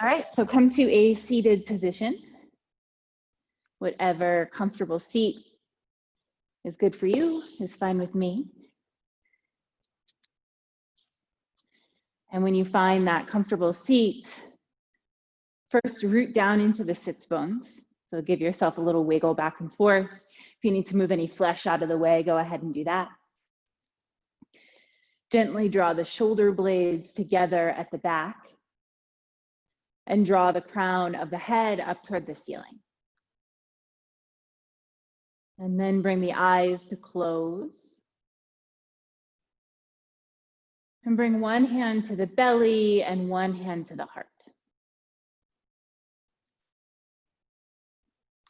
All right, so come to a seated position. Whatever comfortable seat is good for you is fine with me. And when you find that comfortable seat, first root down into the sits bones. So give yourself a little wiggle back and forth. If you need to move any flesh out of the way, go ahead and do that. Gently draw the shoulder blades together at the back and draw the crown of the head up toward the ceiling. And then bring the eyes to close. And bring one hand to the belly and one hand to the heart.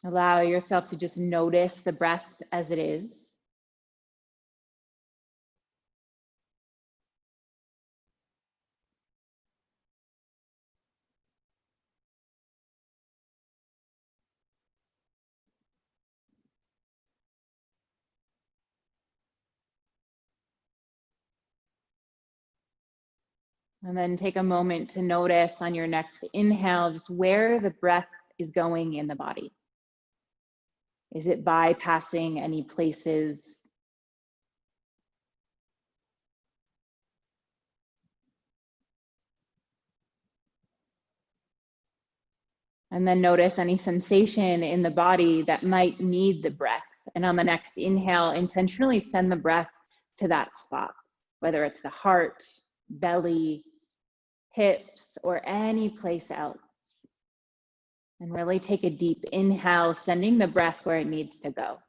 Allow yourself to just notice the breath as it is. And then take a moment to notice on your next inhale, just where the breath is going in the body. Is it bypassing any places? And then notice any sensation in the body that might need the breath. And on the next inhale, intentionally send the breath to that spot, whether it's the heart, belly, hips, or any place else. And really take a deep inhale, sending the breath where it needs to go.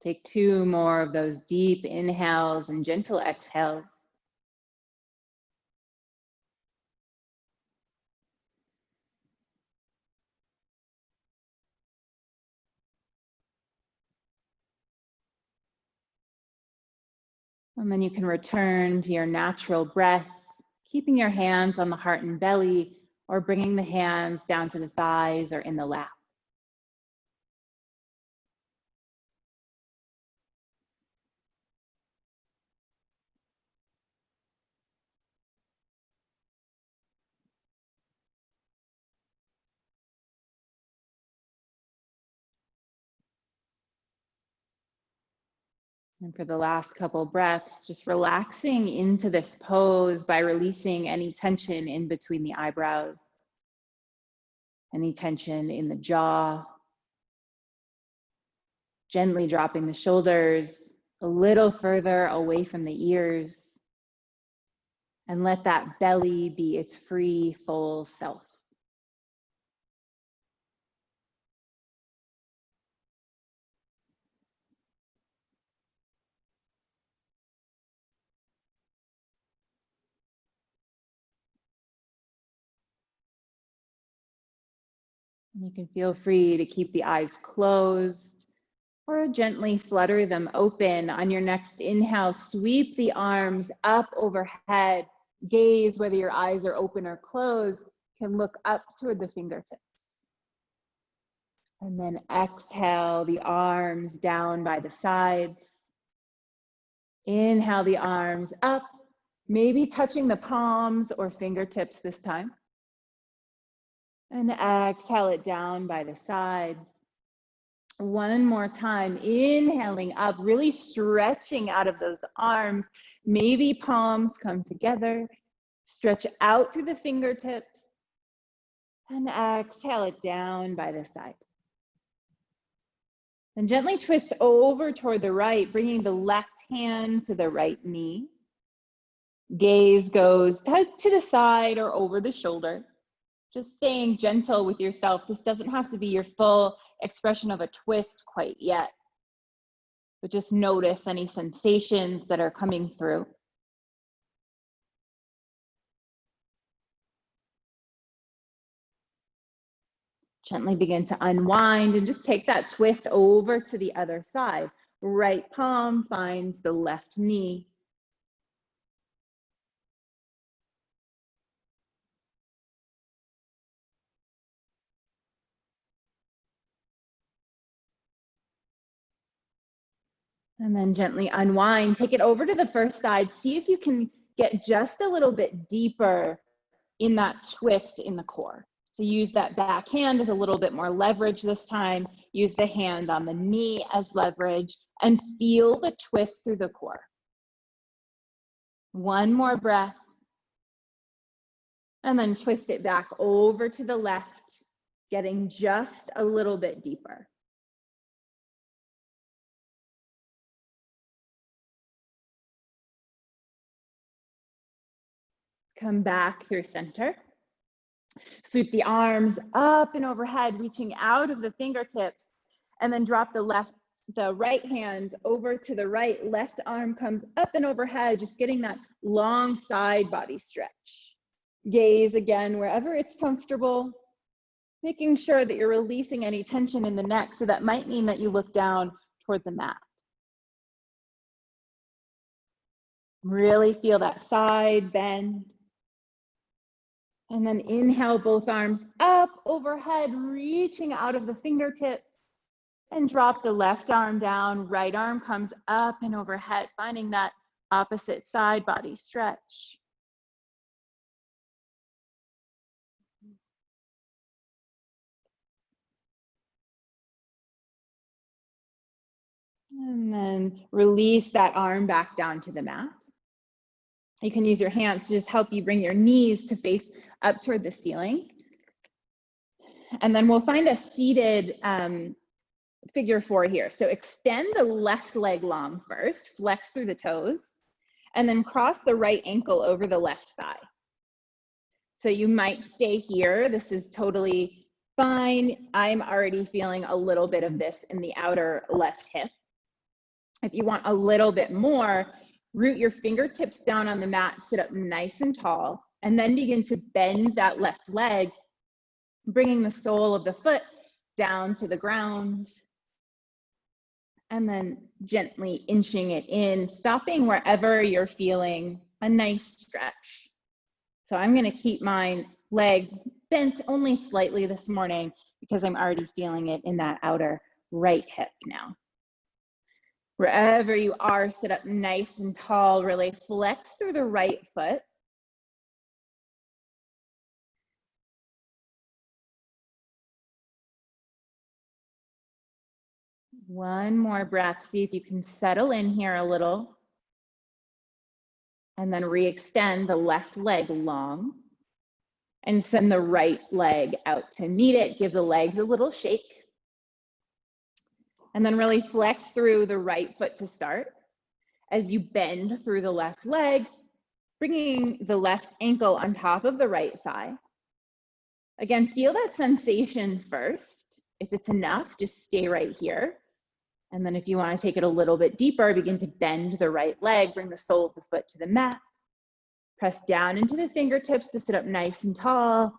Take 2 more of those deep inhales and gentle exhales. And then you can return to your natural breath, keeping your hands on the heart and belly, or bringing the hands down to the thighs or in the lap. And for the last couple breaths, just relaxing into this pose by releasing any tension in between the eyebrows, any tension in the jaw, gently dropping the shoulders a little further away from the ears, and let that belly be its free, full self. You can feel free to keep the eyes closed or gently flutter them open. On your next inhale, sweep the arms up overhead. Gaze, whether your eyes are open or closed, can look up toward the fingertips. And then exhale the arms down by the sides. Inhale the arms up, maybe touching the palms or fingertips this time. And exhale it down by the side. One more time, inhaling up, really stretching out of those arms. Maybe palms come together. Stretch out through the fingertips. And exhale it down by the side. And gently twist over toward the right, bringing the left hand to the right knee. Gaze goes to the side or over the shoulder. Just staying gentle with yourself. This doesn't have to be your full expression of a twist quite yet, but just notice any sensations that are coming through. Gently begin to unwind and just take that twist over to the other side. Right palm finds the left knee. And then gently unwind, take it over to the first side. See if you can get just a little bit deeper in that twist in the core. So use that back hand as a little bit more leverage this time. Use the hand on the knee as leverage and feel the twist through the core. One more breath. And then twist it back over to the left, getting just a little bit deeper. Come back through center. Sweep the arms up and overhead, reaching out of the fingertips, and then drop the right hand over to the right. Left arm comes up and overhead, just getting that long side body stretch. Gaze again wherever it's comfortable, making sure that you're releasing any tension in the neck. So that might mean that you look down toward the mat. Really feel that side bend. And then inhale, both arms up overhead, reaching out of the fingertips, and drop the left arm down. Right arm comes up and overhead, finding that opposite side body stretch. And then release that arm back down to the mat. You can use your hands to just help you bring your knees to face up toward the ceiling. And then we'll find a seated figure 4 here. So extend the left leg long first, flex through the toes, and then cross the right ankle over the left thigh. So you might stay here. This is totally fine. I'm already feeling a little bit of this in the outer left hip. If you want a little bit more, root your fingertips down on the mat, sit up nice and tall, and then begin to bend that left leg, bringing the sole of the foot down to the ground, and then gently inching it in, stopping wherever you're feeling a nice stretch. So I'm going to keep my leg bent only slightly this morning because I'm already feeling it in that outer right hip now. Wherever you are, sit up nice and tall, really flex through the right foot. One more breath, see if you can settle in here a little. And then re-extend the left leg long and send the right leg out to meet it. Give the legs a little shake. And then really flex through the right foot to start. As you bend through the left leg, bringing the left ankle on top of the right thigh. Again, feel that sensation first. If it's enough, just stay right here. And then if you want to take it a little bit deeper, begin to bend the right leg, bring the sole of the foot to the mat. Press down into the fingertips to sit up nice and tall.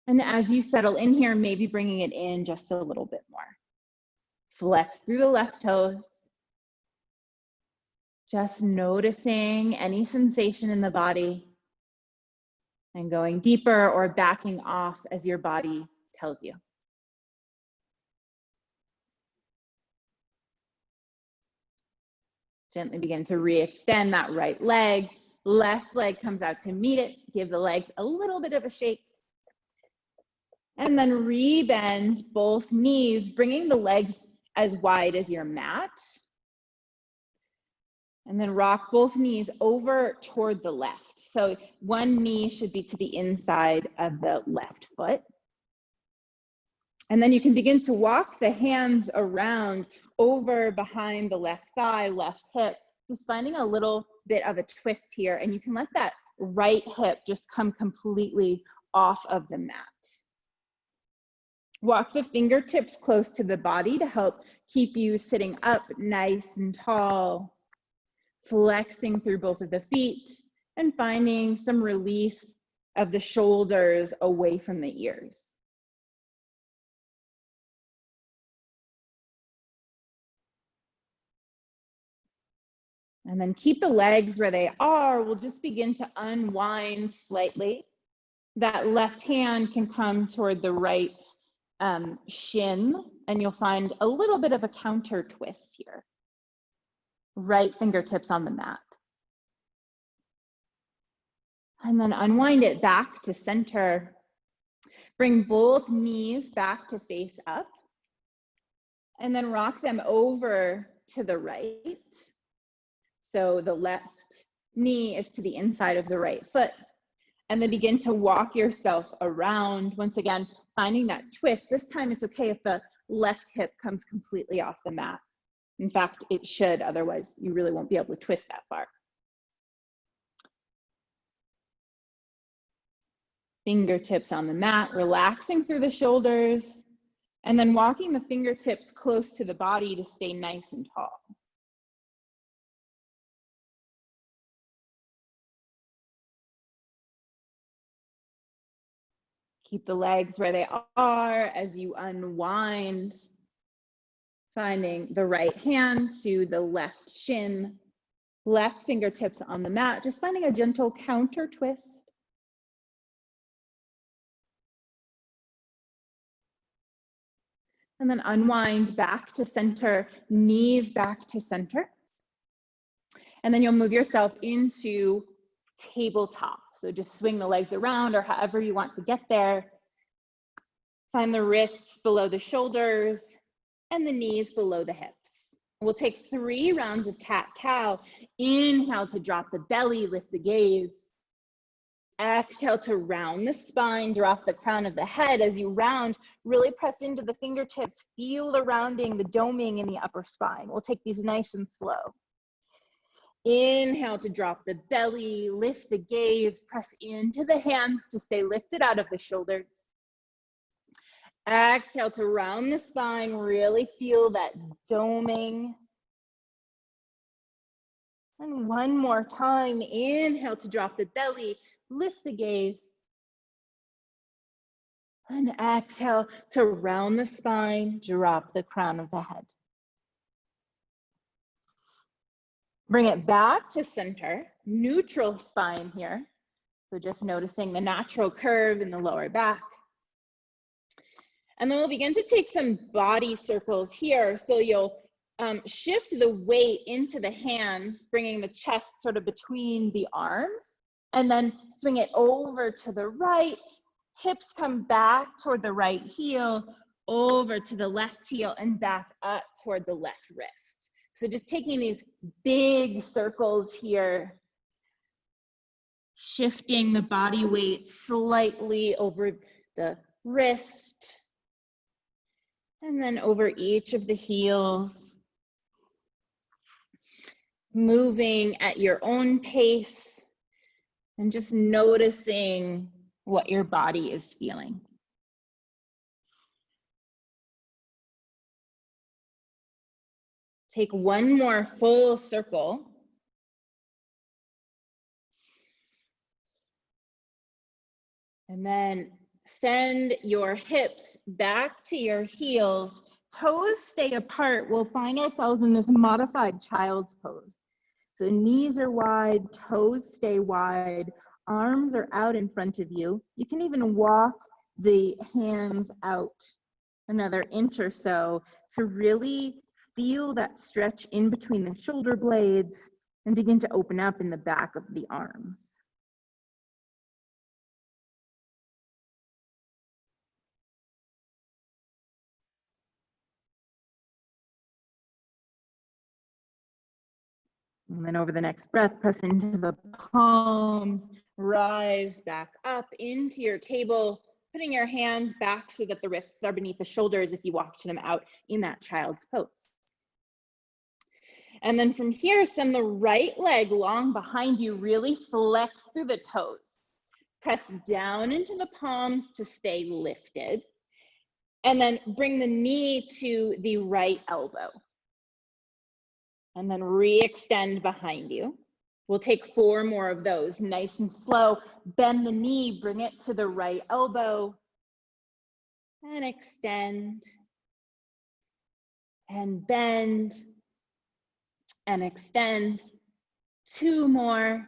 And as you settle in here, maybe bringing it in just a little bit more. Flex through the left toes. Just noticing any sensation in the body and going deeper or backing off as your body tells you. Gently begin to re-extend that right leg. Left leg comes out to meet it. Give the leg a little bit of a shake. And then re-bend both knees, bringing the legs as wide as your mat. And then rock both knees over toward the left. So one knee should be to the inside of the left foot. And then you can begin to walk the hands around over behind the left thigh, left hip, just finding a little bit of a twist here. And you can let that right hip just come completely off of the mat. Walk the fingertips close to the body to help keep you sitting up nice and tall, flexing through both of the feet and finding some release of the shoulders away from the ears. And then keep the legs where they are. We'll just begin to unwind slightly. That left hand can come toward the right shin, and you'll find a little bit of a counter twist here. right fingertips on the mat. And then unwind it back to center. Bring both knees back to face up. And then rock them over to the right. So the left knee is to the inside of the right foot. And then begin to walk yourself around. Once again, finding that twist. This time it's okay if the left hip comes completely off the mat. In fact, it should, otherwise you really won't be able to twist that far. Fingertips on the mat, relaxing through the shoulders, and then walking the fingertips close to the body to stay nice and tall. Keep the legs where they are as you unwind, finding the right hand to the left shin, left fingertips on the mat, just finding a gentle counter twist. And then unwind back to center, knees back to center. And then you'll move yourself into tabletop. So just swing the legs around or however you want to get there. Find the wrists below the shoulders and the knees below the hips. We'll take 3 rounds of cat-cow. Inhale to drop the belly, lift the gaze. Exhale to round the spine, drop the crown of the head. As you round, really press into the fingertips. Feel the rounding, the doming in the upper spine. We'll take these nice and slow. Inhale to drop the belly, lift the gaze, press into the hands to stay lifted out of the shoulders. Exhale to round the spine, really feel that doming. And one more time, inhale to drop the belly, lift the gaze. And exhale to round the spine, drop the crown of the head. Bring it back to center, neutral spine here. So just noticing the natural curve in the lower back. And then we'll begin to take some body circles here. So you'll shift the weight into the hands, bringing the chest sort of between the arms, and then swing it over to the right. Hips come back toward the right heel, over to the left heel, and back up toward the left wrist. So just taking these big circles here, shifting the body weight slightly over the wrist, and then over each of the heels, moving at your own pace and just noticing what your body is feeling. Take one more full circle. And then send your hips back to your heels. Toes stay apart. We'll find ourselves in this modified child's pose. So knees are wide, toes stay wide, arms are out in front of you. You can even walk the hands out another inch or so to really feel that stretch in between the shoulder blades and begin to open up in the back of the arms. And then over the next breath, press into the palms, rise back up into your table, putting your hands back so that the wrists are beneath the shoulders if you walk to them out in that child's pose. And then from here, send the right leg long behind you, really flex through the toes. Press down into the palms to stay lifted. And then bring the knee to the right elbow. And then re-extend behind you. We'll take 4 more of those, nice and slow. Bend the knee, bring it to the right elbow. And extend. And bend. And extend. 2 more.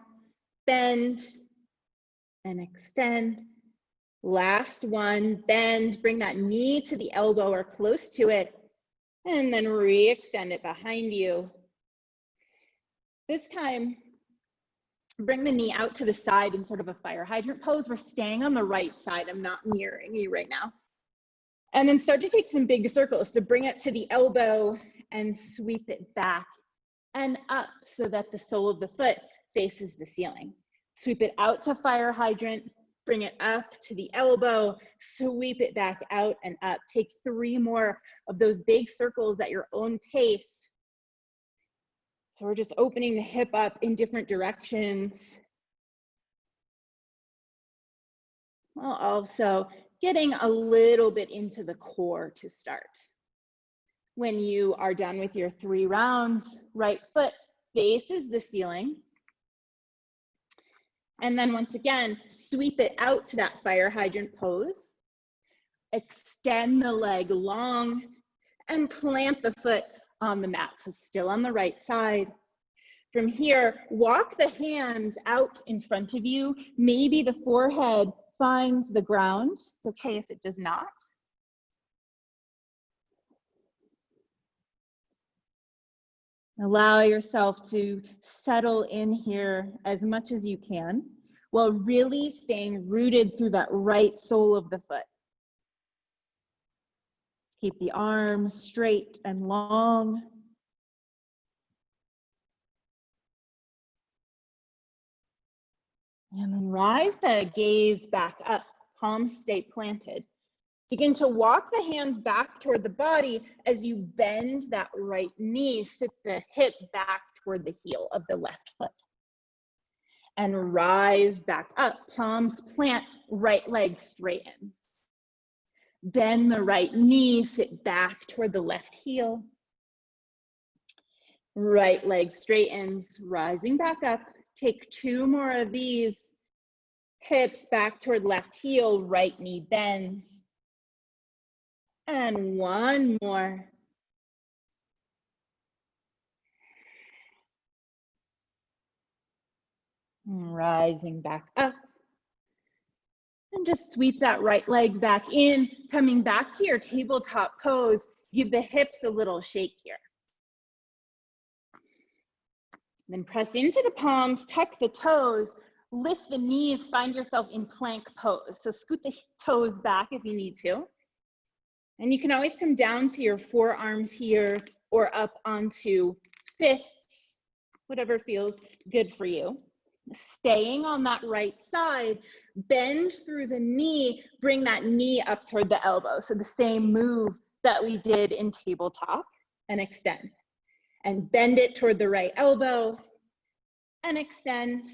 Bend. And extend. Last one, bend. Bring that knee to the elbow or close to it. And then re-extend it behind you. This time, bring the knee out to the side in sort of a fire hydrant pose. We're staying on the right side. I'm not mirroring you right now. And then start to take some big circles. So bring it to the elbow and sweep it back and up so that the sole of the foot faces the ceiling. Sweep it out to fire hydrant, bring it up to the elbow, sweep it back out and up. Take 3 more of those big circles at your own pace. So we're just opening the hip up in different directions, while also getting a little bit into the core to start. When you are done with your 3 rounds, right foot faces the ceiling. And then once again, sweep it out to that fire hydrant pose. Extend the leg long and plant the foot on the mat. So still on the right side. From here, walk the hands out in front of you. Maybe the forehead finds the ground. It's okay if it does not. Allow yourself to settle in here as much as you can, while really staying rooted through that right sole of the foot. Keep the arms straight and long. And then rise the gaze back up, palms stay planted. Begin to walk the hands back toward the body as you bend that right knee, sit the hip back toward the heel of the left foot. And rise back up, palms plant, right leg straightens. Bend the right knee, sit back toward the left heel. Right leg straightens, rising back up. Take 2 more of these. Hips back toward left heel, right knee bends. And 1 more. Rising back up. And just sweep that right leg back in, coming back to your tabletop pose. Give the hips a little shake here. Then press into the palms, tuck the toes, lift the knees, find yourself in plank pose. So scoot the toes back if you need to. And you can always come down to your forearms here or up onto fists, whatever feels good for you. Staying on that right side, bend through the knee, bring that knee up toward the elbow. So the same move that we did in tabletop, and extend. And bend it toward the right elbow and extend.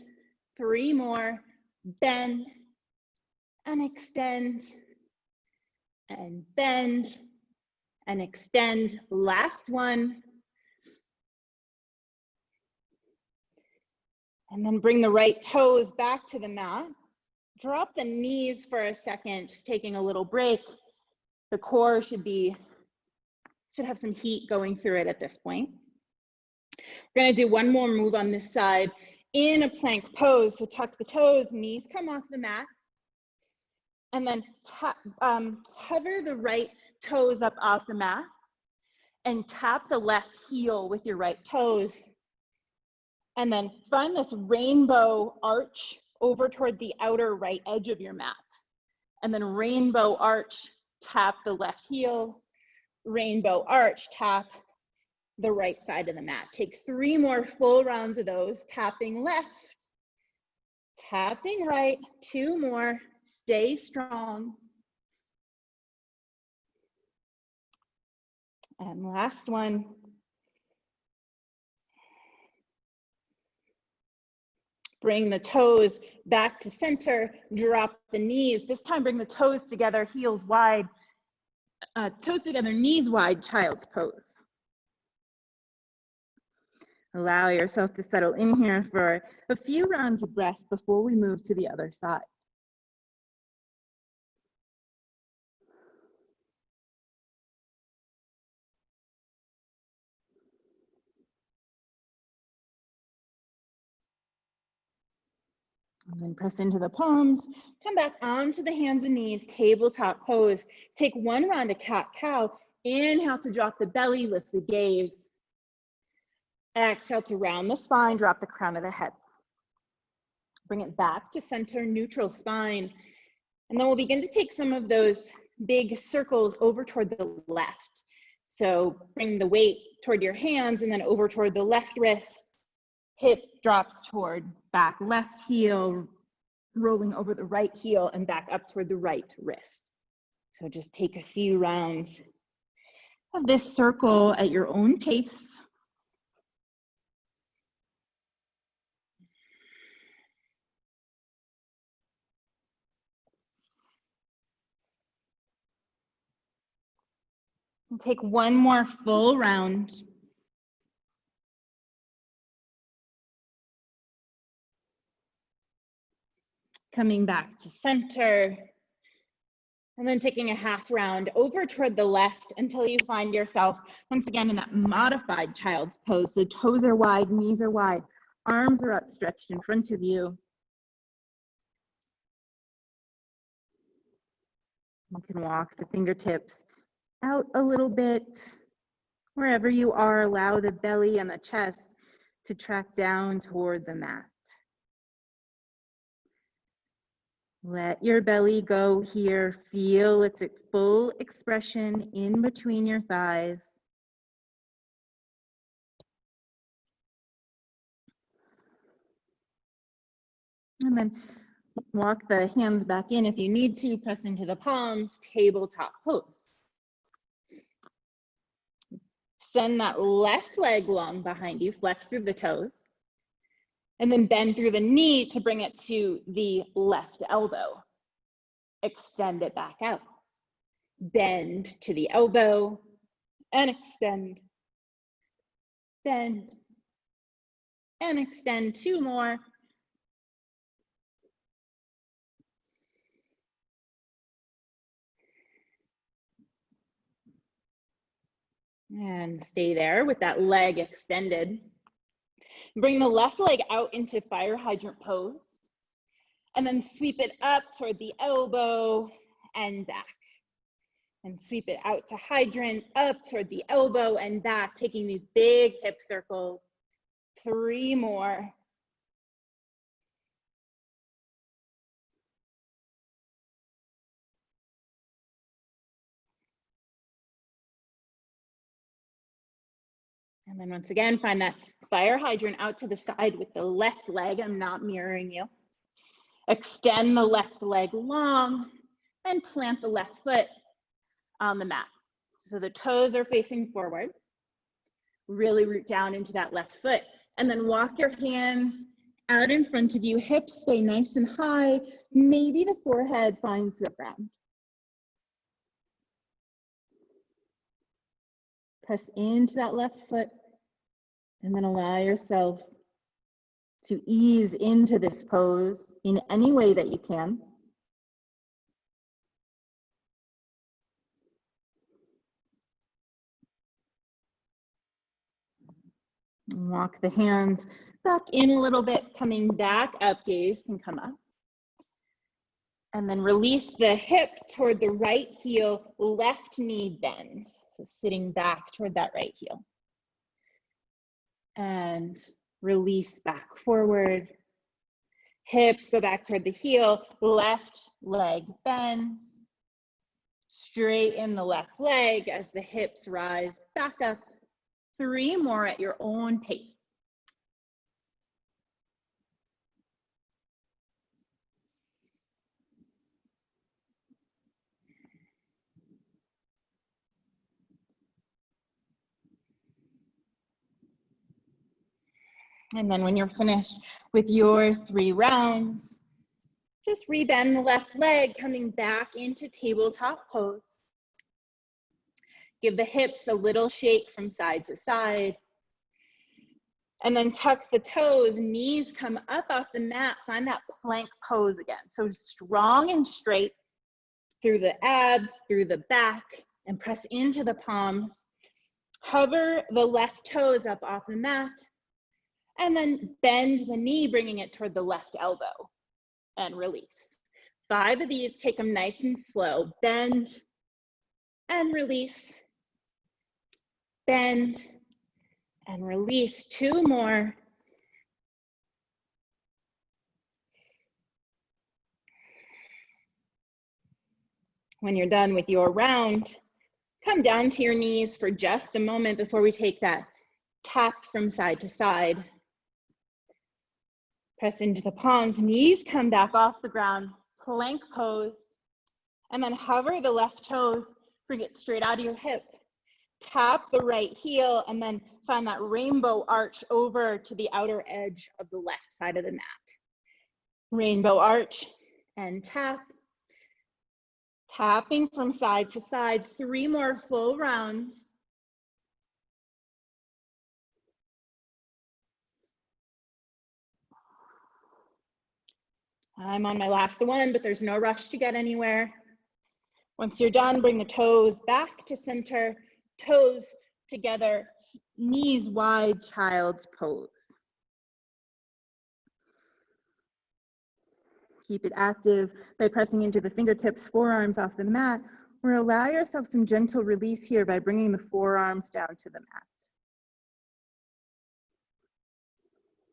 3 more, bend and extend and bend and extend. Last one. And then bring the right toes back to the mat. Drop the knees for a second, taking a little break. The core should have some heat going through it at this point. We're going to do 1 more move on this side in a plank pose. So tuck the toes, knees come off the mat. And then hover the right toes up off the mat and tap the left heel with your right toes. And then find this rainbow arch over toward the outer right edge of your mat. And then rainbow arch, tap the left heel. Rainbow arch, tap the right side of the mat. Take 3 more full rounds of those. Tapping left, tapping right. 2 more. Stay strong. And last one. Bring the toes back to center, drop the knees. This time bring the toes together, heels wide, toes together, knees wide, child's pose. Allow yourself to settle in here for a few rounds of breath before we move to the other side. And then press into the palms, come back onto the hands and knees, tabletop pose. Take 1 round of cat-cow. Inhale to drop the belly, lift the gaze. Exhale to round the spine, drop the crown of the head. Bring it back to center, neutral spine. And then we'll begin to take some of those big circles over toward the left. So bring the weight toward your hands and then over toward the left wrist. Hip drops toward back left heel, rolling over the right heel and back up toward the right wrist. So just take a few rounds of this circle at your own pace. And take one more full round. Coming back to center. And then taking a half round over toward the left until you find yourself once again in that modified child's pose. So toes are wide, knees are wide, arms are outstretched in front of you. You can walk the fingertips out a little bit. Wherever you are, allow the belly and the chest to track down toward the mat. Let your belly go here. Feel its full expression in between your thighs. And then walk the hands back in if you need to. Press into the palms, tabletop pose. Send that left leg long behind you, flex through the toes. And then bend through the knee to bring it to the left elbow. Extend it back out. Bend to the elbow and extend. Bend and extend. Two more. And stay there with that leg extended. Bring the left leg out into fire hydrant pose. And then sweep it up toward the elbow and back. And sweep it out to hydrant, up toward the elbow and back, taking these big hip circles. 3 more. And then once again, find that fire hydrant out to the side with the left leg. I'm not mirroring you. Extend the left leg long and plant the left foot on the mat. So the toes are facing forward. Really root down into that left foot. And then walk your hands out in front of you. Hips stay nice and high. Maybe the forehead finds the ground. Press into that left foot. And then allow yourself to ease into this pose in any way that you can. And walk the hands back in a little bit, coming back up, gaze can come up. And then release the hip toward the right heel, left knee bends. So sitting back toward that right heel. And release back forward. Hips go back toward the heel, left leg bends. Straighten the left leg as the hips rise back up. 3 more at your own pace. And then when you're finished with your 3 rounds, just rebend the left leg, coming back into tabletop pose. Give the hips a little shake from side to side. And then tuck the toes, knees come up off the mat, find that plank pose again. So strong and straight through the abs, through the back, and press into the palms. Hover the left toes up off the mat. And then bend the knee, bringing it toward the left elbow and release. 5 of these, take them nice and slow. Bend and release, bend And release 2 more. When you're done with your round, come down to your knees for just a moment before we take that tap from side to side. Press into the palms, knees come back off the ground, plank pose, and then hover the left toes, bring it straight out of your hip. Tap the right heel and then find that rainbow arch over to the outer edge of the left side of the mat. Rainbow arch and tap. Tapping from side to side, 3 more full rounds. I'm on my last one, but there's no rush to get anywhere. Once you're done, bring the toes back to center, toes together, knees wide, child's pose. Keep it active by pressing into the fingertips, forearms off the mat, or allow yourself some gentle release here by bringing the forearms down to the mat.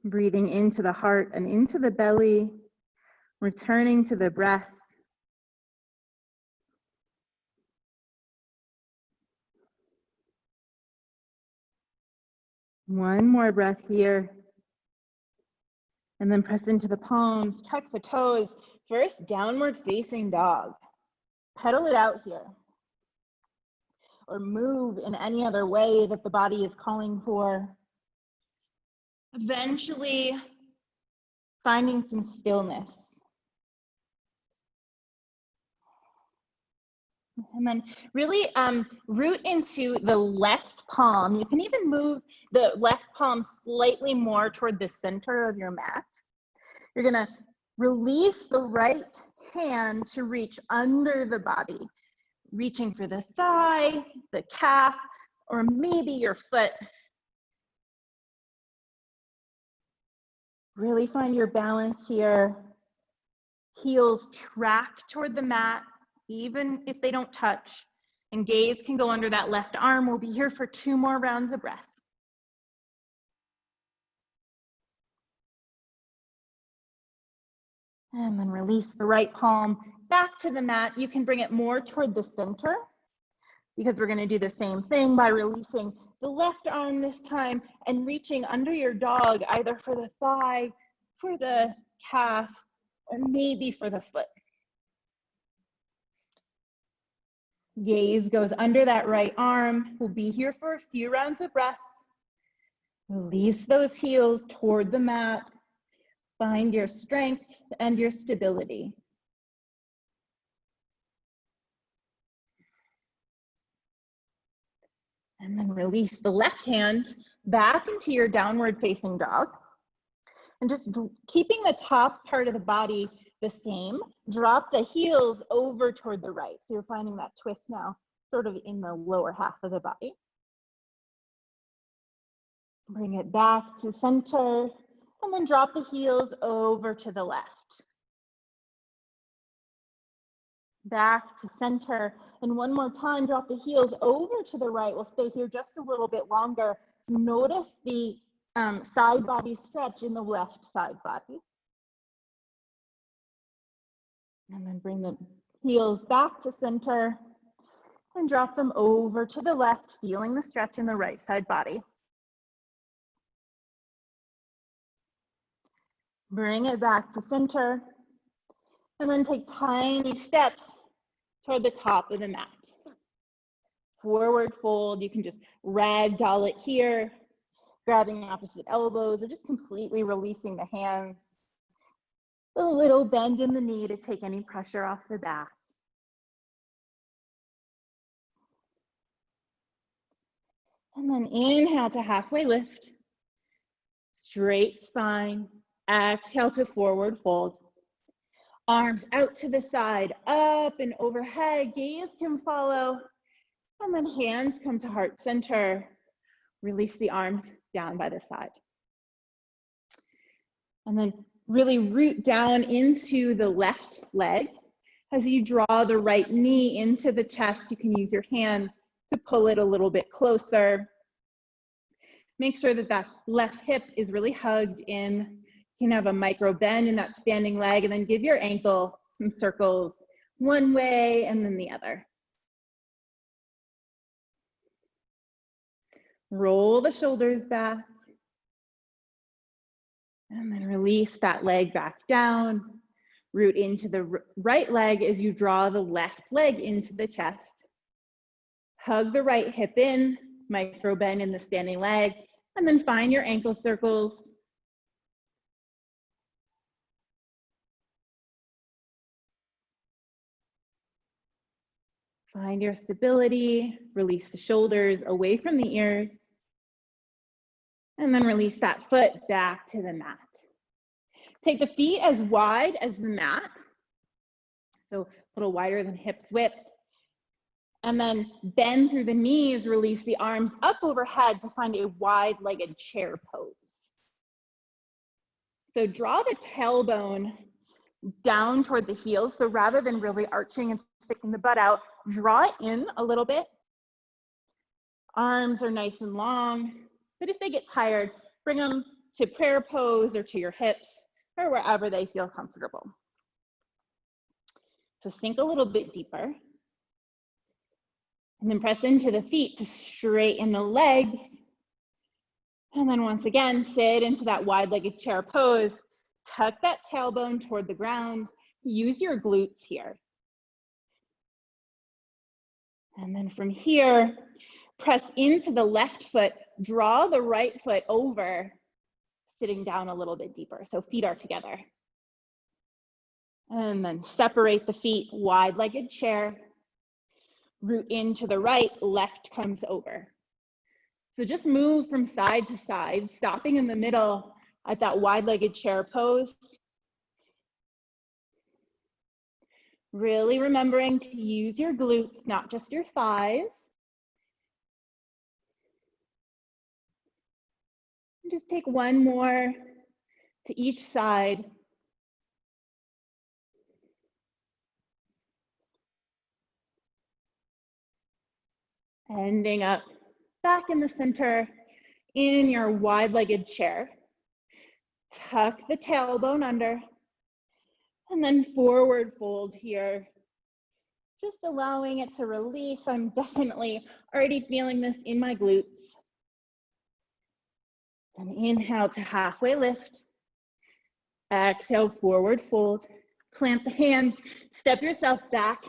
Breathing into the heart and into the belly, returning to the breath. One more breath here. And then press into the palms, tuck the toes. First, downward facing dog. Pedal it out here. Or move in any other way that the body is calling for. Eventually, finding some stillness. And then really root into the left palm. You can even move the left palm slightly more toward the center of your mat. You're gonna release the right hand to reach under the body, reaching for the thigh, the calf, or maybe your foot. Really find your balance here. Heels track toward the mat, even if they don't touch, and gaze can go under that left arm. We'll be here for 2 more rounds of breath. And then release the right palm back to the mat. You can bring it more toward the center because we're going to do the same thing by releasing the left arm this time and reaching under your dog, either for the thigh, for the calf, or maybe for the foot. Gaze goes under that right arm. We'll be here for a few rounds of breath. Release those heels toward the mat. Find your strength and your stability. And then release the left hand back into your downward facing dog. And just keeping the top part of the body the same, drop the heels over toward the right. So you're finding that twist now sort of in the lower half of the body. Bring it back to center and then drop the heels over to the left. Back to center, and one more time, drop the heels over to the right. We'll stay here just a little bit longer. Notice the side body stretch in the left side body. And then bring the heels back to center and drop them over to the left, feeling the stretch in the right side body. Bring it back to center, and then take tiny steps toward the top of the mat. Forward fold, you can just ragdoll it here, grabbing opposite elbows, or just completely releasing the hands. A little bend in the knee to take any pressure off the back. And then inhale to halfway lift, straight spine. Exhale to forward fold. Arms out to the side, up and overhead, gaze can follow. And then hands come to heart center. Release the arms down by the side. And then really root down into the left leg. As you draw the right knee into the chest, you can use your hands to pull it a little bit closer. Make sure that that left hip is really hugged in. You can have a micro bend in that standing leg, and then give your ankle some circles one way and then the other. Roll the shoulders back. And then release that leg back down. Root into the right leg as you draw the left leg into the chest. Hug the right hip in, micro bend in the standing leg, and then find your ankle circles. Find your stability, release the shoulders away from the ears, and then release that foot back to the mat. Take the feet as wide as the mat, so a little wider than hips width, and then bend through the knees, release the arms up overhead to find a wide-legged chair pose. So draw the tailbone down toward the heels, so rather than really arching and sticking the butt out, draw it in a little bit. Arms are nice and long, but if they get tired, bring them to prayer pose or to your hips or wherever they feel comfortable. So sink a little bit deeper. And then press into the feet to straighten the legs. And then once again, sit into that wide-legged chair pose. Tuck that tailbone toward the ground. Use your glutes here. And then from here, press into the left foot. Draw the right foot over, sitting down a little bit deeper. So feet are together. And then separate the feet, wide-legged chair. Root into the right, left comes over. So just move from side to side, stopping in the middle at that wide-legged chair pose. Really remembering to use your glutes, not just your thighs. And just take one more to each side. Ending up back in the center in your wide-legged chair. Tuck the tailbone under and then forward fold here. Just allowing it to release. I'm definitely already feeling this in my glutes. Then inhale to halfway lift. Exhale, forward fold. Plant the hands, step yourself back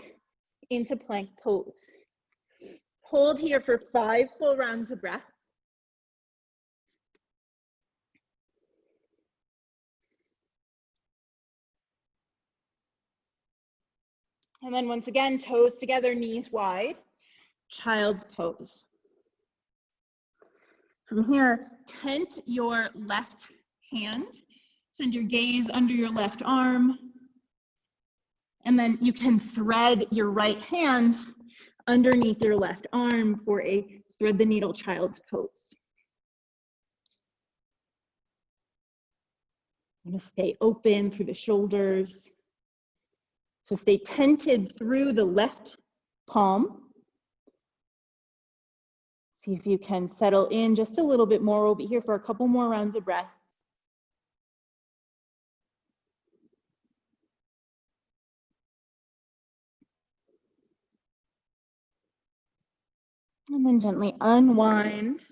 into plank pose. Hold here for 5 full rounds of breath. And then once again, toes together, knees wide, child's pose. From here, tent your left hand, send your gaze under your left arm, and then you can thread your right hand underneath your left arm for a thread the needle child's pose. I'm gonna stay open through the shoulders. So stay tented through the left palm. See if you can settle in just a little bit more. We'll be here for a couple more rounds of breath. And then gently unwind.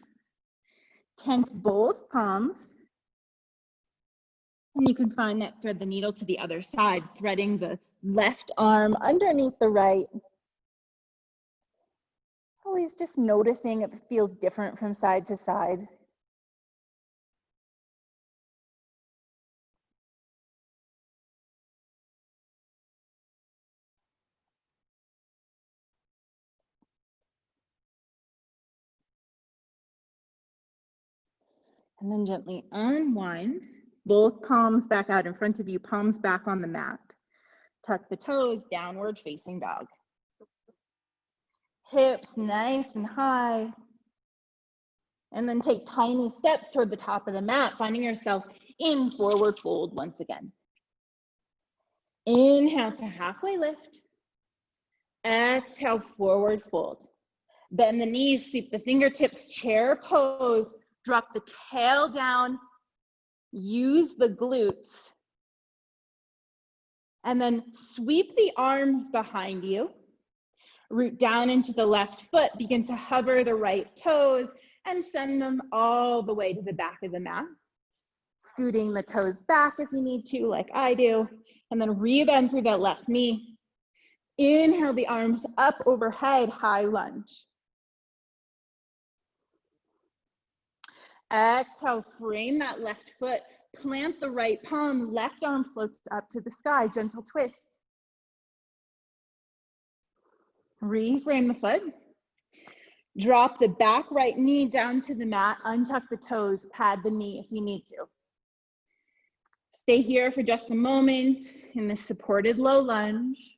Tent both palms. And you can find that thread the needle to the other side, threading the left arm underneath the right. Always just noticing if it feels different from side to side. And then gently unwind. Both palms back out in front of you, palms back on the mat. Tuck the toes, downward facing dog. Hips nice and high. And then take tiny steps toward the top of the mat, finding yourself in forward fold once again. Inhale to halfway lift. Exhale, forward fold. Bend the knees, sweep the fingertips, chair pose. Drop the tail down, use the glutes, and then sweep the arms behind you. Root down into the left foot, begin to hover the right toes and send them all the way to the back of the mat. Scooting the toes back if you need to, like I do, and then rebend through that left knee. Inhale the arms up overhead, high lunge. Exhale, frame that left foot, plant the right palm, left arm floats up to the sky, gentle twist. Reframe the foot. Drop the back right knee down to the mat, untuck the toes, pad the knee if you need to. Stay here for just a moment in this supported low lunge.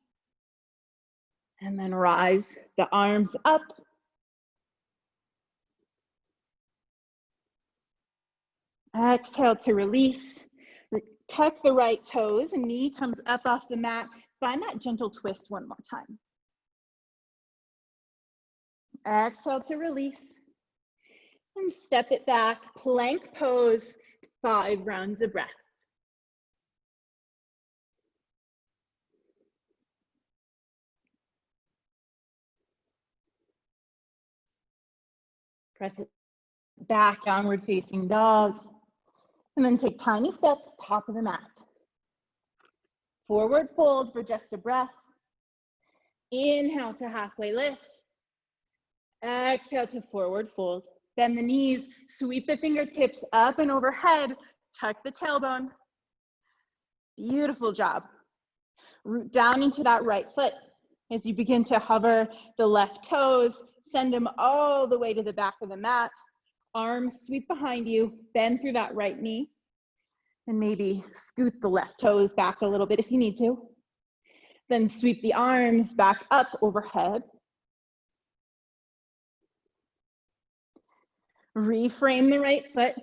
And then rise the arms up. Exhale to release. Tuck the right toes, knee comes up off the mat. Find that gentle twist one more time. Exhale to release. And step it back, plank pose, 5 rounds of breath. Press it back, downward facing dog. And then take tiny steps, top of the mat. Forward fold for just a breath. Inhale to halfway lift. Exhale to forward fold. Bend the knees, sweep the fingertips up and overhead, tuck the tailbone. Beautiful job. Root down into that right foot as you begin to hover the left toes, send them all the way to the back of the mat. Arms sweep behind you, bend through that right knee, and maybe scoot the left toes back a little bit if you need to. Then sweep the arms back up overhead. Reframe the right foot.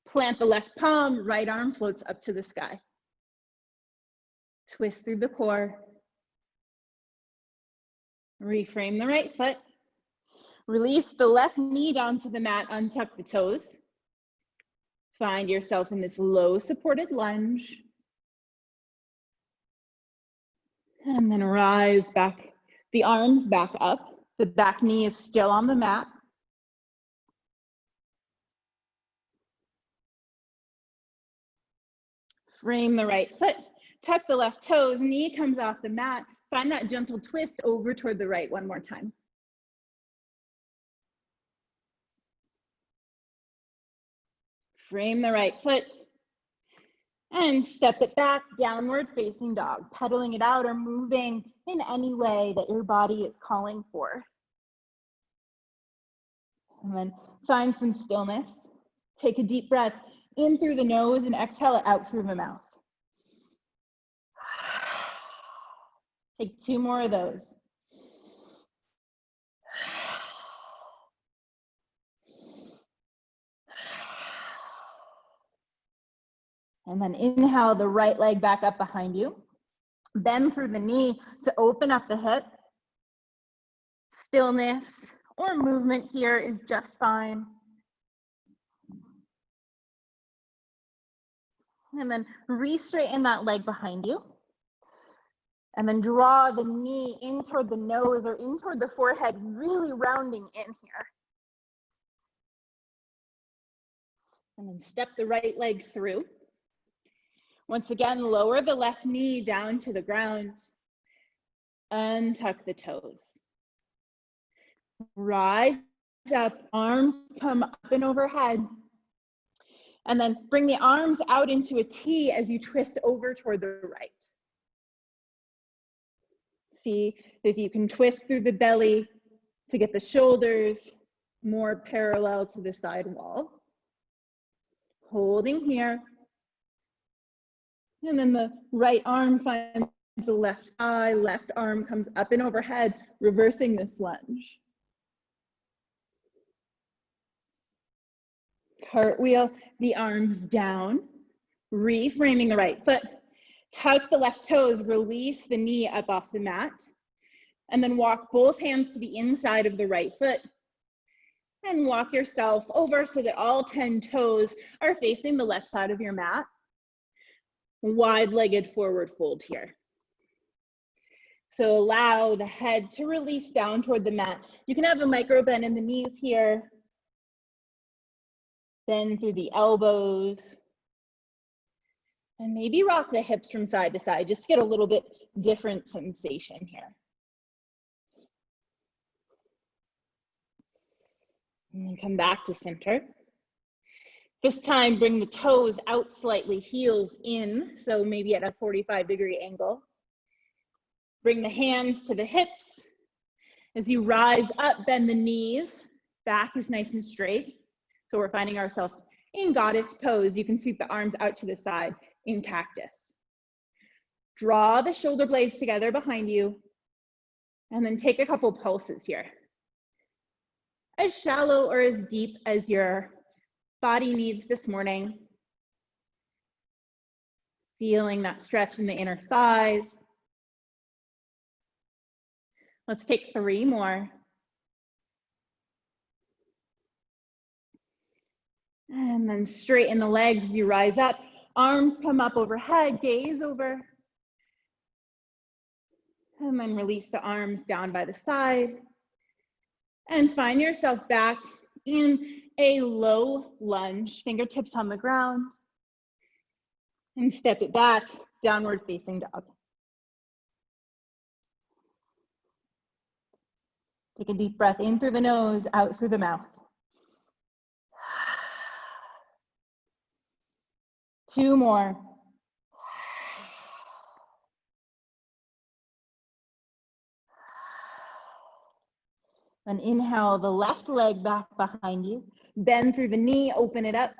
Plant the left palm, right arm floats up to the sky. Twist through the core. Reframe the right foot. Release the left knee down to the mat, untuck the toes. Find yourself in this low supported lunge. And then rise back, the arms back up. The back knee is still on the mat. Frame the right foot, tuck the left toes, knee comes off the mat. Find that gentle twist over toward the right one more time. Frame the right foot and step it back, downward facing dog, pedaling it out or moving in any way that your body is calling for. And then find some stillness. Take a deep breath in through the nose and exhale it out through the mouth. Take 2 more of those. And then inhale the right leg back up behind you. Bend through the knee to open up the hip. Stillness or movement here is just fine. And then re-straighten that leg behind you. And then draw the knee in toward the nose or in toward the forehead, really rounding in here. And then step the right leg through. Once again, lower the left knee down to the ground. Untuck the toes. Rise up, arms come up and overhead. And then bring the arms out into a T as you twist over toward the right. See if you can twist through the belly to get the shoulders more parallel to the side wall. Holding here. And then the right arm finds the left thigh, left arm comes up and overhead, reversing this lunge. Cartwheel the arms down, reframing the right foot. Tuck the left toes, release the knee up off the mat, and then walk both hands to the inside of the right foot. And walk yourself over so that all 10 toes are facing the left side of your mat. Wide-legged forward fold here. So allow the head to release down toward the mat. You can have a micro bend in the knees here. Bend through the elbows. And maybe rock the hips from side to side, just to get a little bit different sensation here. And come back to center. This time, bring the toes out slightly, heels in, so maybe at a 45-degree angle. Bring the hands to the hips. As you rise up, bend the knees. Back is nice and straight. So we're finding ourselves in goddess pose. You can sweep the arms out to the side in cactus. Draw the shoulder blades together behind you, and then take a couple pulses here. As shallow or as deep as your body needs this morning. Feeling that stretch in the inner thighs. Let's take 3 more. And then straighten the legs as you rise up. Arms come up overhead, gaze over. And then release the arms down by the side. And find yourself back in a low lunge, fingertips on the ground. And step it back, downward facing dog. Take a deep breath in through the nose, out through the mouth. 2 more. Then inhale the left leg back behind you. Bend through the knee, open it up.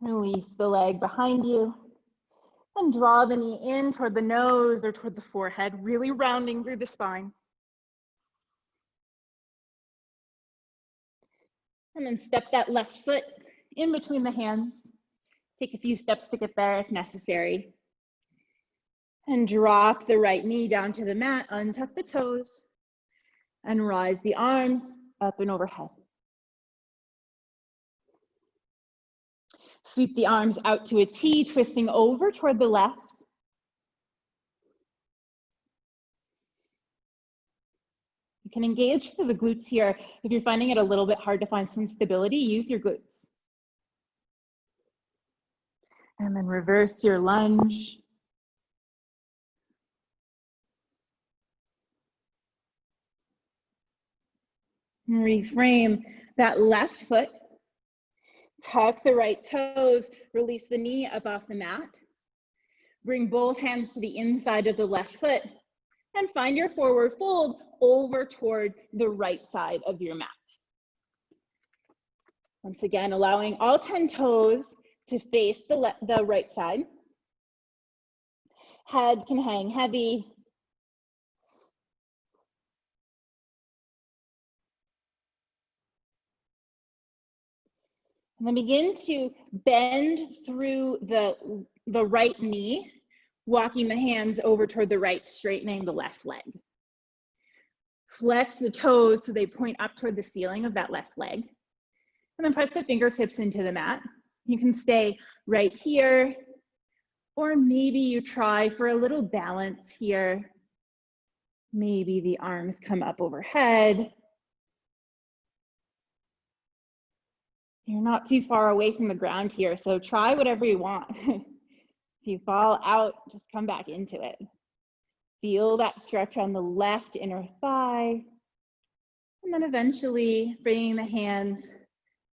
Release the leg behind you. And draw the knee in toward the nose or toward the forehead, really rounding through the spine. And then step that left foot in between the hands. Take a few steps to get there if necessary. And drop the right knee down to the mat, untuck the toes, and rise the arms up and overhead. Sweep the arms out to a T, twisting over toward the left. You can engage through the glutes here. If you're finding it a little bit hard to find some stability, use your glutes. And then reverse your lunge. Reframe that left foot. Tuck the right toes, release the knee up off the mat. Bring both hands to the inside of the left foot and find your forward fold over toward the right side of your mat. Once again, allowing all 10 toes to face the right side. Head can hang heavy. And then begin to bend through the right knee, walking the hands over toward the right, straightening the left leg. Flex the toes so they point up toward the ceiling of that left leg. And then press the fingertips into the mat. You can stay right here, or maybe you try for a little balance here. Maybe the arms come up overhead. You're not too far away from the ground here, so try whatever you want. If you fall out, just come back into it. Feel that stretch on the left inner thigh. And then eventually bringing the hands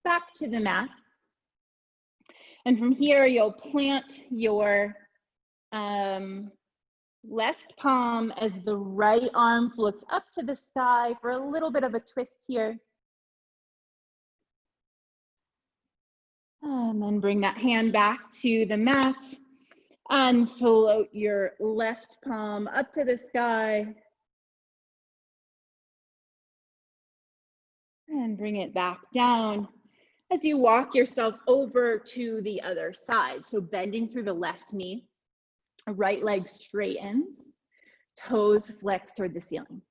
back to the mat. And from here, you'll plant your left palm as the right arm floats up to the sky for a little bit of a twist here. And then bring that hand back to the mat and float your left palm up to the sky. And bring it back down as you walk yourself over to the other side. So bending through the left knee, right leg straightens, toes flex toward the ceiling.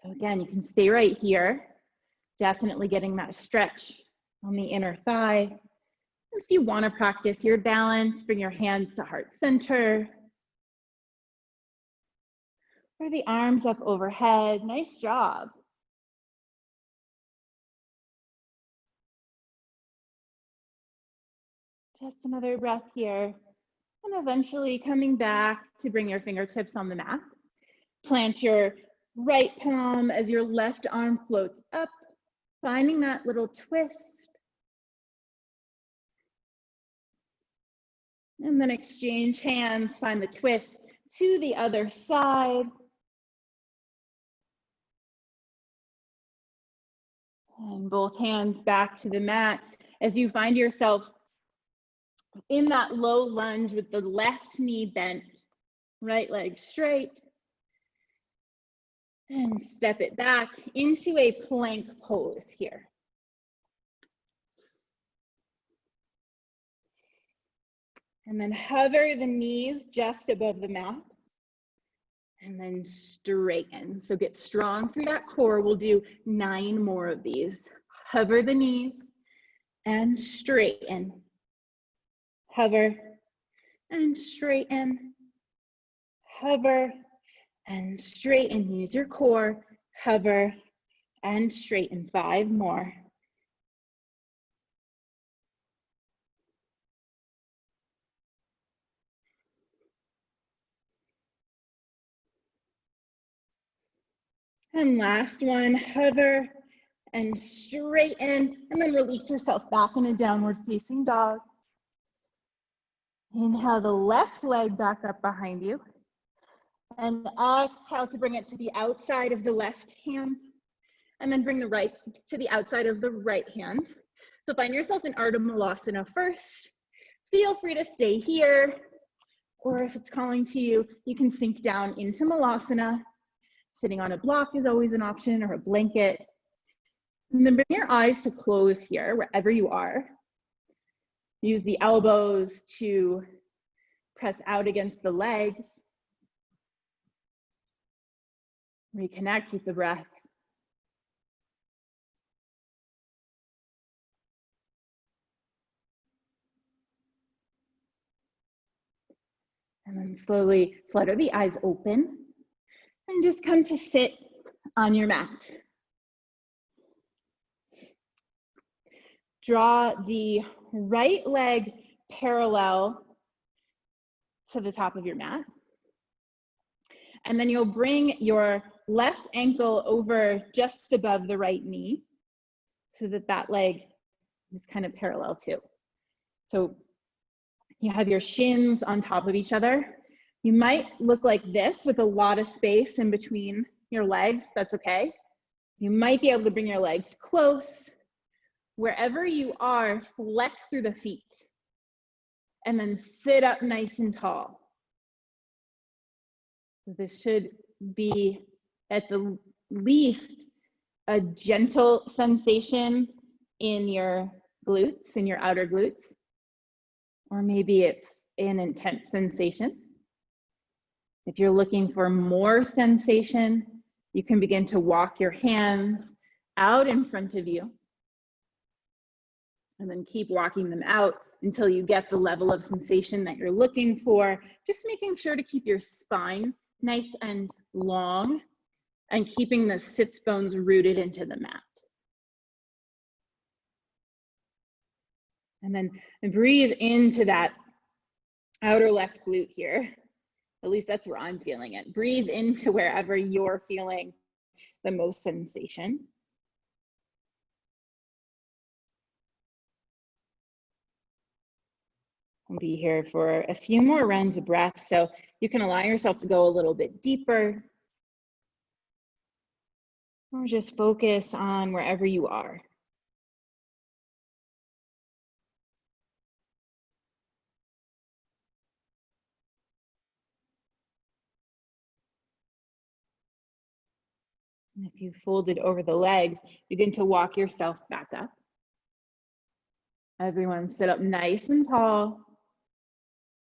So again, you can stay right here, definitely getting that stretch on the inner thigh. If you want to practice your balance, bring your hands to heart center. Or the arms up overhead. Nice job. Just another breath here. And eventually coming back to bring your fingertips on the mat. Plant your right palm as your left arm floats up, finding that little twist. And then exchange hands, find the twist to the other side. And both hands back to the mat as you find yourself in that low lunge with the left knee bent, right leg straight. And step it back into a plank pose here. And then hover the knees just above the mat. And then straighten. So get strong through that core. We'll do 9 more of these. Hover the knees and straighten. Hover and straighten. Hover and straighten. Use your core. Hover and straighten. 5 more. And last one, hover and straighten, and then release yourself back in a downward facing dog. Inhale the left leg back up behind you. And exhale to bring it to the outside of the left hand. And then bring the right to the outside of the right hand. So find yourself in Ardha Malasana first. Feel free to stay here. Or if it's calling to you, you can sink down into Malasana. Sitting on a block is always an option, or a blanket. And then bring your eyes to close here, wherever you are. Use the elbows to press out against the legs. Reconnect with the breath. And then slowly flutter the eyes open and just come to sit on your mat. Draw the right leg parallel to the top of your mat. And then you'll bring your left ankle over just above the right knee so that that leg is kind of parallel too. So you have your shins on top of each other. You might look like this with a lot of space in between your legs. That's okay. You might be able to bring your legs close. Wherever you are, flex through the feet. And then sit up nice and tall. So this should be at the least a gentle sensation in your glutes, in your outer glutes. Or maybe it's an intense sensation. If you're looking for more sensation, you can begin to walk your hands out in front of you. And then keep walking them out until you get the level of sensation that you're looking for. Just making sure to keep your spine nice and long and keeping the sits bones rooted into the mat. And then breathe into that outer left glute here. At least that's where I'm feeling it. Breathe into wherever you're feeling the most sensation. We'll be here for a few more rounds of breath, so you can allow yourself to go a little bit deeper. Or just focus on wherever you are. And if you folded over the legs, begin to walk yourself back up. Everyone sit up nice and tall.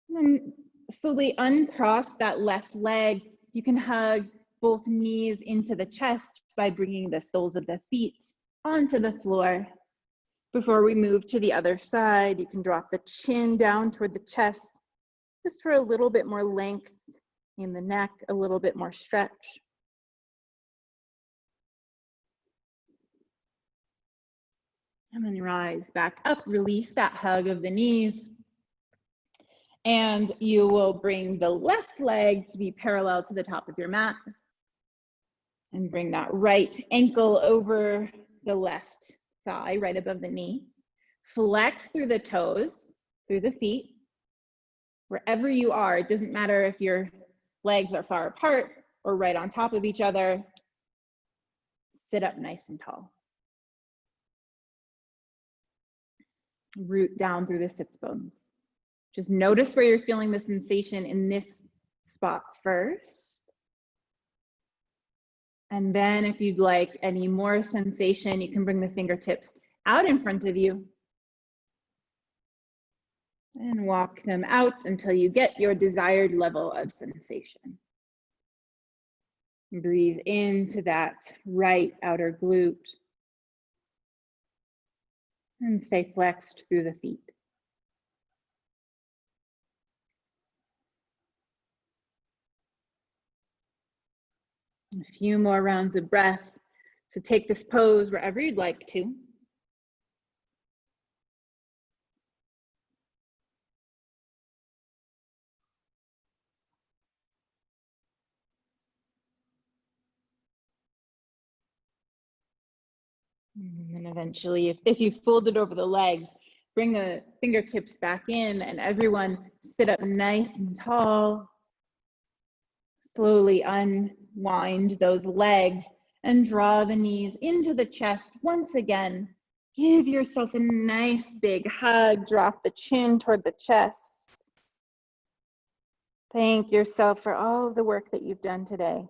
And then slowly uncross that left leg. You can hug both knees into the chest by bringing the soles of the feet onto the floor. Before we move to the other side, you can drop the chin down toward the chest, just for a little bit more length in the neck, a little bit more stretch. And then rise back up, release that hug of the knees. And you will bring the left leg to be parallel to the top of your mat. And bring that right ankle over the left thigh, right above the knee. Flex through the toes, through the feet. Wherever you are, it doesn't matter if your legs are far apart or right on top of each other. Sit up nice and tall. Root down through the sits bones. Just notice where you're feeling the sensation in this spot first. And then if you'd like any more sensation, you can bring the fingertips out in front of you and walk them out until you get your desired level of sensation. Breathe into that right outer glute and stay flexed through the feet. A few more rounds of breath. So take this pose wherever you'd like to. And then eventually, if you folded over the legs, bring the fingertips back in and everyone sit up nice and tall. Slowly unwind those legs and draw the knees into the chest once again. Give yourself a nice big hug. Drop the chin toward the chest. Thank yourself for all of the work that you've done today.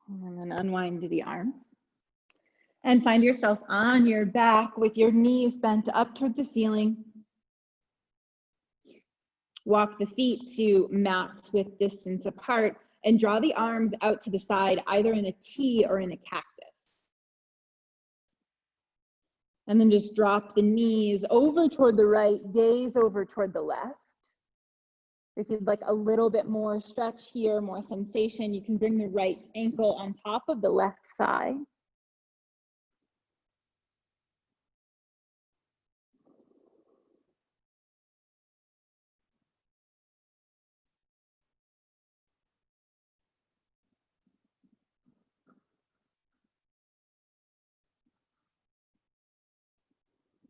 And then unwind the arms. And find yourself on your back with your knees bent up toward the ceiling. Walk the feet to mats with distance apart and draw the arms out to the side, either in a T or in a cactus. And then just drop the knees over toward the right, gaze over toward the left. If you'd like a little bit more stretch here, more sensation, you can bring the right ankle on top of the left thigh.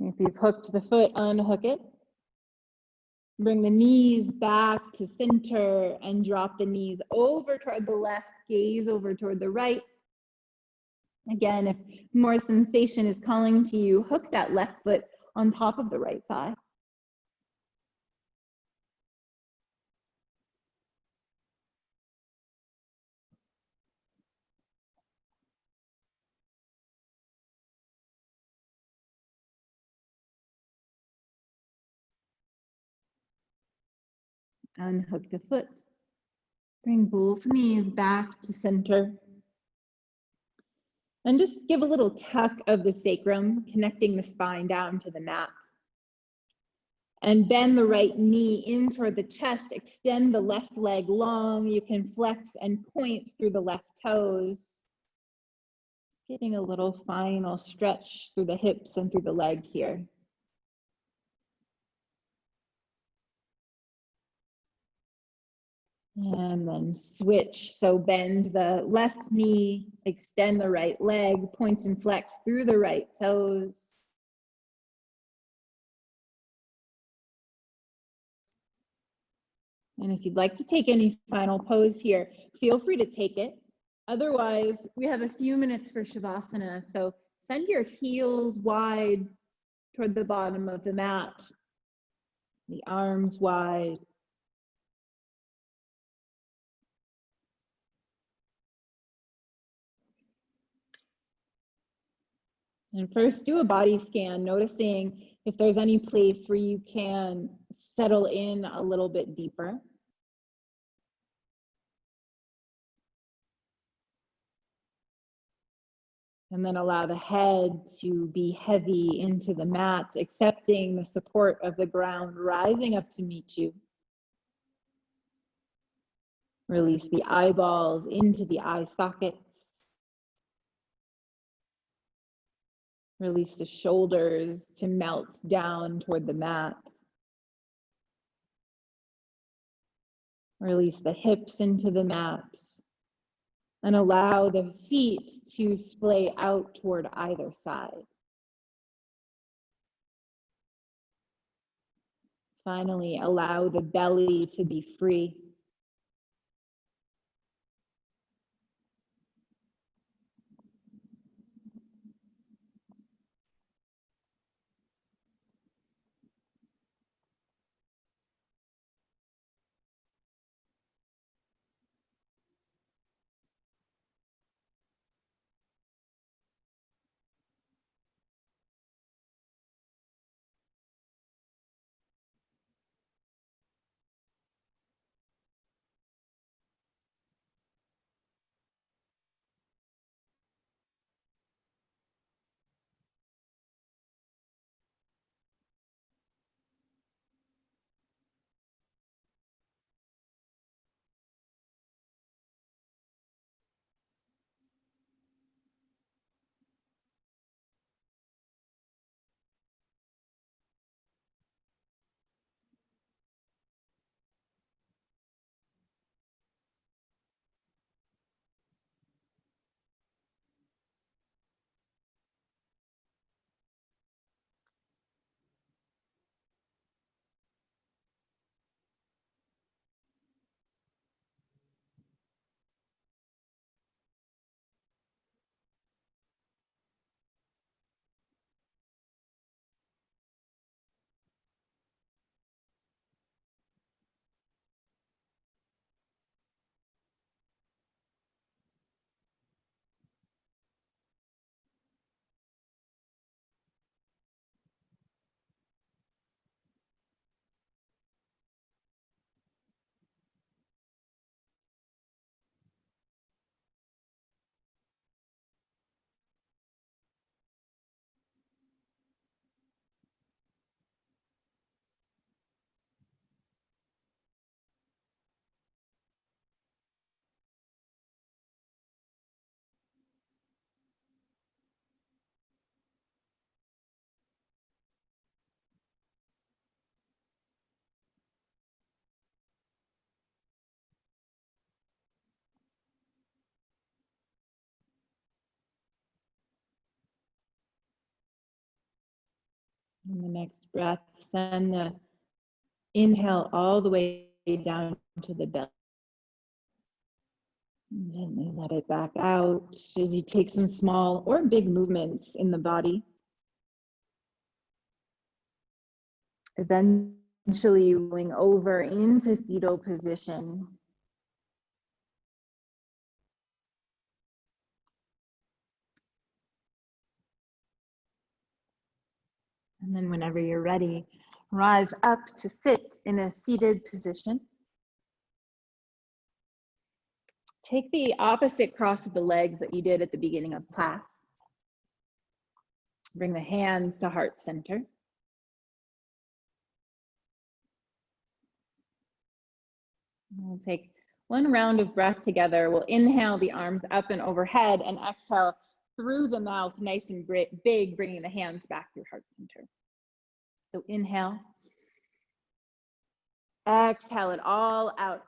If you've hooked the foot, unhook it. Bring the knees back to center and drop the knees over toward the left, gaze over toward the right. Again, if more sensation is calling to you, hook that left foot on top of the right thigh. Unhook the foot. Bring both knees back to center. And just give a little tuck of the sacrum, connecting the spine down to the mat. And bend the right knee in toward the chest. Extend the left leg long. You can flex and point through the left toes. Just getting a little final stretch through the hips and through the legs here. And then switch. So bend the left knee, extend the right leg, point and flex through the right toes. And if you'd like to take any final pose here, feel free to take it. Otherwise, we have a few minutes for Shavasana. So send your heels wide toward the bottom of the mat, the arms wide. And first, do a body scan, noticing If there's any place where you can settle in a little bit deeper. And then allow the head to be heavy into the mat, accepting the support of the ground, rising up to meet you. Release the eyeballs into the eye sockets. Release the shoulders to melt down toward the mat. Release the hips into the mat. And allow the feet to splay out toward either side. Finally, allow the belly to be free. And the next breath, send the inhale all the way down to the belly. And gently let it back out as you take some small or big movements in the body. Eventually rolling over into fetal position. And then whenever you're ready, rise up to sit in a seated position. Take the opposite cross of the legs that you did at the beginning of class. Bring the hands to heart center. We'll take one round of breath together. We'll inhale the arms up and overhead and exhale through the mouth, nice and big, bringing the hands back through heart center. So inhale. Exhale it all out.